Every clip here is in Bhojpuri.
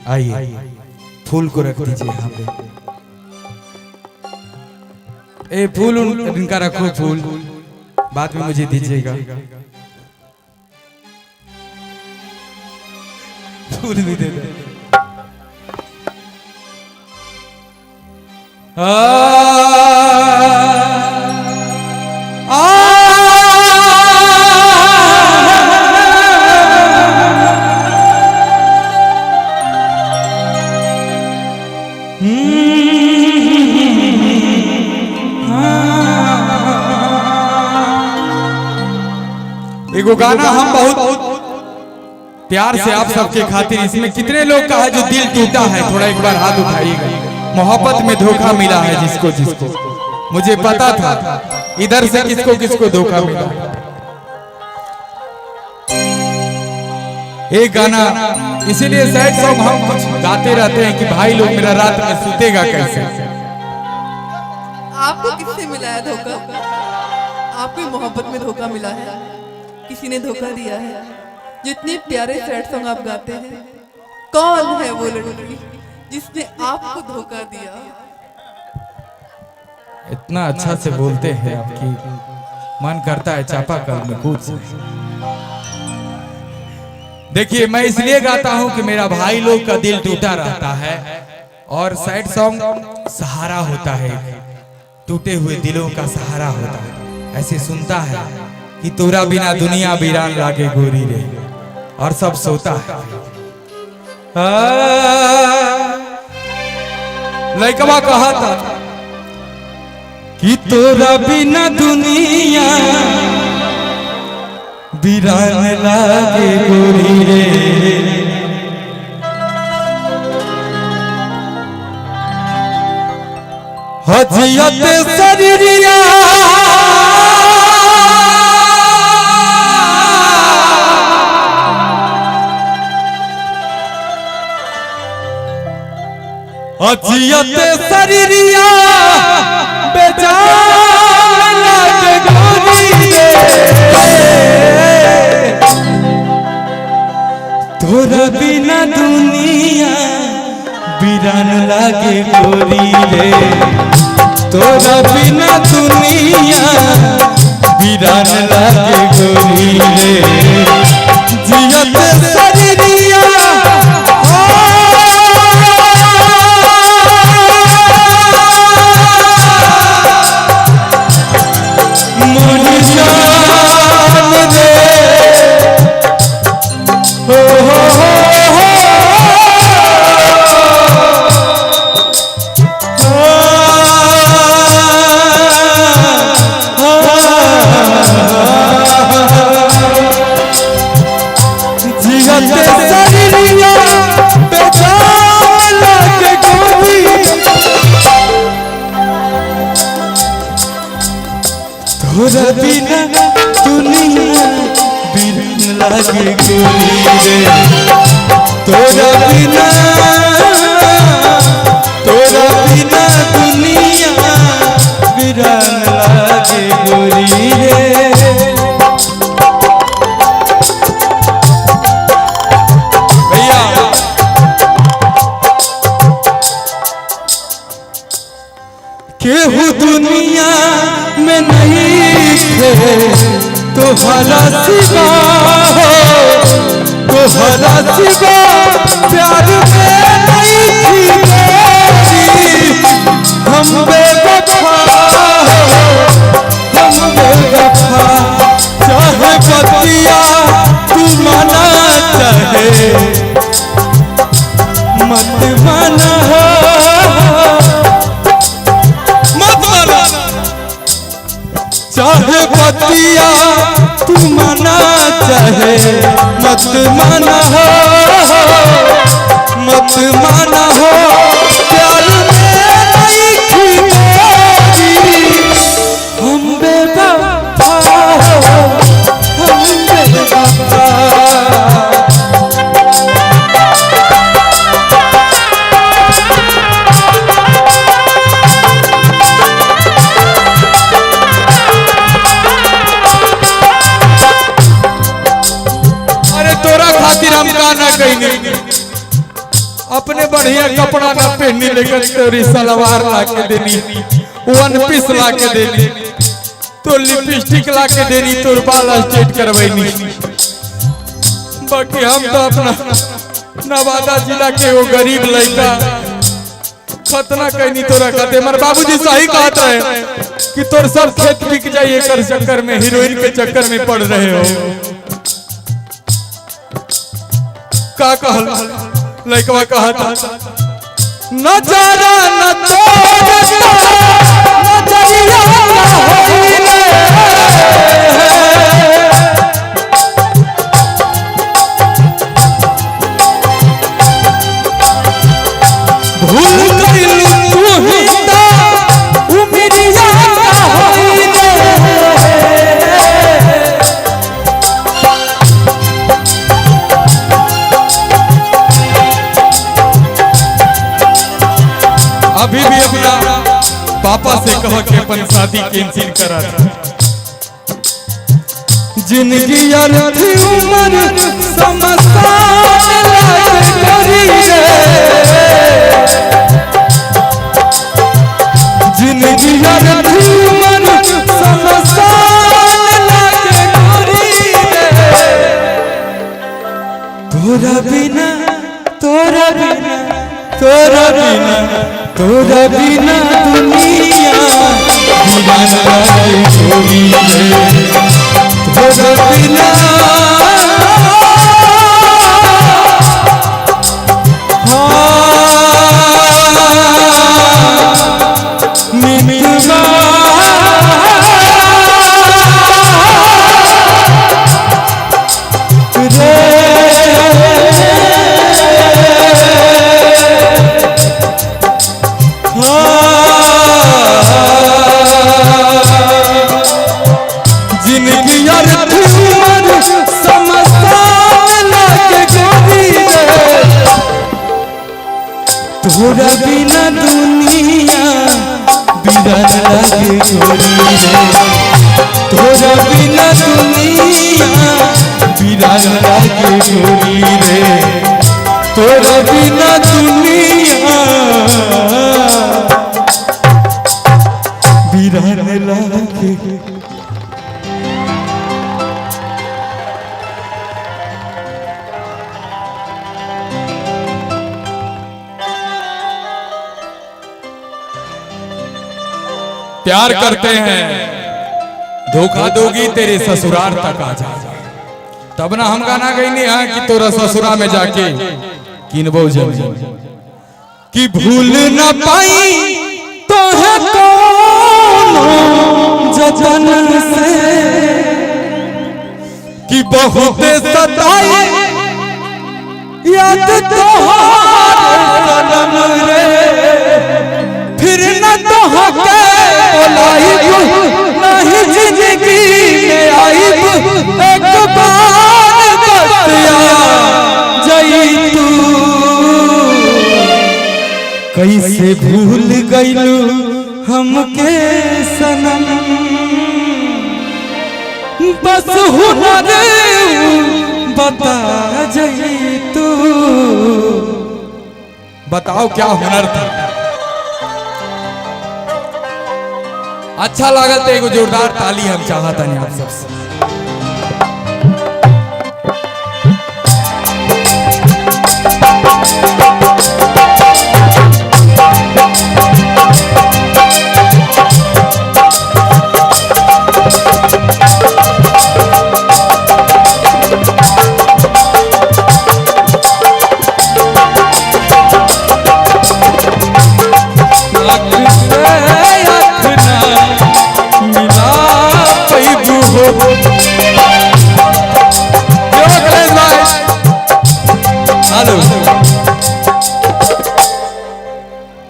आइए फूल को रख दीजिए यहाँ पे। ए फूल इनका रखो, फूल बाद में मुझे दीजिएगा। फूल भी दे दे। एगो गाना हम बहुत प्यार से आप सबके खातिर, इसमें कितने लोग का है जो दिल टूटा है, थोड़ा एक बार हाथ उठाइएगा। मोहब्बत में धोखा मिला है जिसको जिसको, मुझे पता था इधर से किसको किसको धोखा मिला। एक गाना इसीलिए सैड सॉन्ग हम कुछ गाते रहते हैं कि भाई लोग मेरा रात में सुतेगा कैसे। आपको किससे मिला है धोखा? आपको मोहब्बत में धोखा मिला है, किसी ने धोखा दिया है? जितने प्यारे सैड सॉन्ग आप गाते हैं, कौन है वो लड़की जिसने आपको धोखा दिया? इतना अच्छा से बोलते हैं आपकी मन करता है चापाकल में कूद जाए। देखिए मैं इसलिए गाता हूं कि मेरा भाई लोग का दिल टूटा रहता है और सैड सॉन्ग सहारा होता है, टूटे हुए दिलों का सहारा होता है। ऐसे सुनता है कि तोरा बिना दुनिया वीरान लागे गोरी रे, और सब सोता है। लइकवा कहा था कि तोरा बिना दुनिया वीरान लागे गोरी रे, हजियत शरीरिया हजियत शरीरिया बेजान लागे गोरी रे, तोरा बिना दुनिया वीरान लागे गोरी रे, तोरा बिना दुनिया वीरान लागे गोरी रे, जियत शरीरिया तोरा बिना दुनिया वीरान लागे गोरी रे, तोरा बिना दुनिया वीरान लागे गोरी रे। भैया केहू दुनिया में नहीं तोहरा सिवा हो, तोहरा सिवा प्यार में नहीं थी, हम बेवफा हो, हम बेवफा। चाहे बतिया तू माना चाहे मत माना हो, चाहे बतिया तू माना चाहे मत माना हो, मत माना हो। प्यार में नहीं थी मेरी, हम बेवफा हो, हम बेवफा। अपने बढ़िया कपड़ा ना पहनी लेकिन तोरी सलवार ला के देनी, वन पीस ला के देनी, तो लिपस्टिक ला के देनी, तोर बाल स्ट्रेट करवैनी। बाकी हम तो अपना नवादा जिला के वो गरीब लड़का खतना कहनी तोरा कहते। हमारे बाबूजी सही कहत रहे कि तोर सब खेत बिक जाइए कर चक्कर में, हीरोइन के चक्कर में पड़ रहे हो। का कहल लड़कवा कहता नजारा न तोड़ता नजरिया होइले, भूल गइल तू ही ता उमिरिया होइले। अभी भी अपना पापा से कह के अपन शादी कैंसिल करा। जिंदगी अर्थी उम्र समसान लागे करी रे, जिंदगी अर्थी उम्र समसान लागे करी रे। तोरा बिना तोरा बिना तोरा बिना तोरा बिना दुनिया दीवाना लागे छोड़ी रे। तोरा बिना मिटवा तोरा बिना दुनिया बिरान लागे छोड़ी रे। तोरा बिना दुनिया बिरान लागे छोड़ी रे। तोरा बिना दुनिया बिरान लागे। प्यार करते हैं धोखा दोगी तेरे ससुराल तक आ जा, तब ना हम गाना गईनी है कि तोरा ससुरा में जाके किनबो जमीन। कि भूल न पाई तो है कोनो जतन से, कि बहुत सताई याद तोहार सनम रे। फिर न तोहके नहीं जिंदगी में आई एक बार बतिया जई तू। कैसे भूल गइलू हमके सनम, बस हुनर बता जई तू। बताओ क्या हुनर था? अच्छा लागल तो एगो जोरदार ताली हम चाहता नहीं आप सबसे।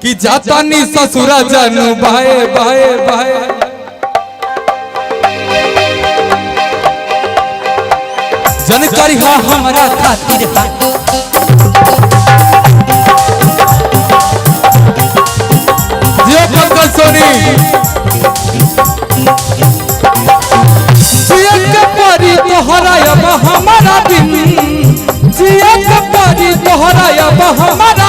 कि जाता नी ससुरा जानू बाए बाए बाए, जानकारी हा हमारा खातिर जियो पंकज सोनी जिया के परी तोहरा अब हमारा दिन, जिया के परी तोहरा अब हमारा